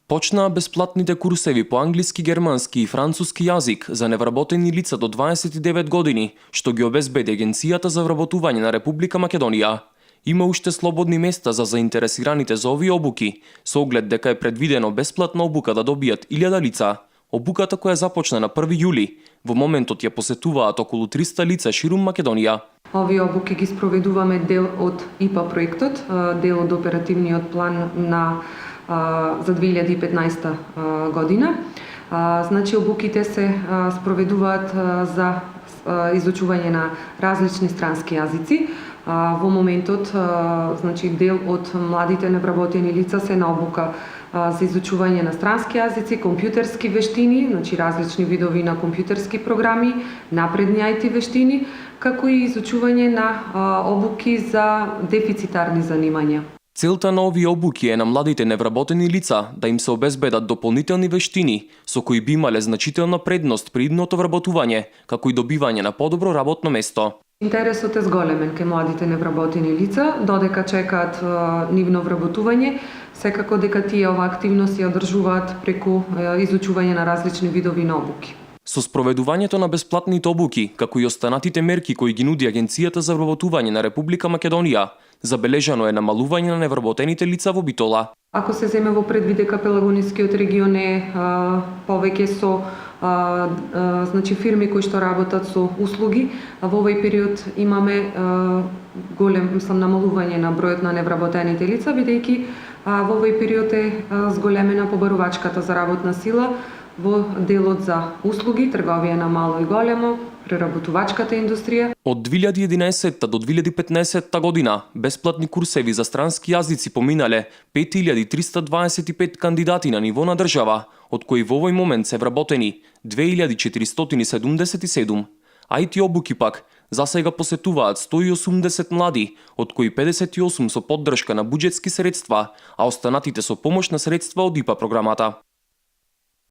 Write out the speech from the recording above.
Почнаа бесплатните курсеви по англиски, германски и француски јазик за невработени лица до 29 години, што ги обезбеди Агенцијата за вработување на Република Македонија. Има уште слободни места за заинтересираните за овие обуки, со оглед дека е предвидено бесплатна обука да добијат 1000 лица. Обуката која започна на 1 јули, во моментот ја посетуваат околу 300 лица ширум Македонија. Овие обуки ги спроведуваме дел од ИПА проектот, дел од оперативниот план за 2015 година. Значи, обуките се спроведуваат за изучување на различни странски јазици. Во моментот, значи, дел од младите невработени лица се на обука за изучување на странски јазици, компјутерски вештини, значи различни видови на компјутерски програми, напредни IT вештини, како и изучување на обуки за дефицитарни занимања. Целта на овие обуки е на младите невработени лица да им се обезбедат дополнителни вештини со кои би имале значителна предност при идното вработување, како и добивање на подобро работно место. Интересот е зголемен кај младите невработени лица, додека чекаат нивно вработување, секако дека тие ова активност ја одржуваат преку изучување на различни видови на обуки. Со спроведувањето на бесплатните обуки, како и останатите мерки кои ги нуди Агенцијата за вработување на Република Македонија, забележано е намалување на невработените лица во Битола. Ако се земе во предвид дека Пелагонискиот регион е повеќе со значи фирми кои што работат со услуги, во овој период имаме голем намалување на бројот на невработените лица, бидејќи во овој период е зголемена побарувачката за работна сила во делот за услуги, трговија на мало и големо, преработувачката индустрија. Од 2011 до 2015 година бесплатни курсеви за странски јазици поминале 5325 кандидати на ниво на држава, од кои во овој момент се вработени 2477. IT обуки пак за сега посетуваат 180 млади, од кои 58 со поддршка на буџетски средства, а останатите со помош на средства од ИПА програмата.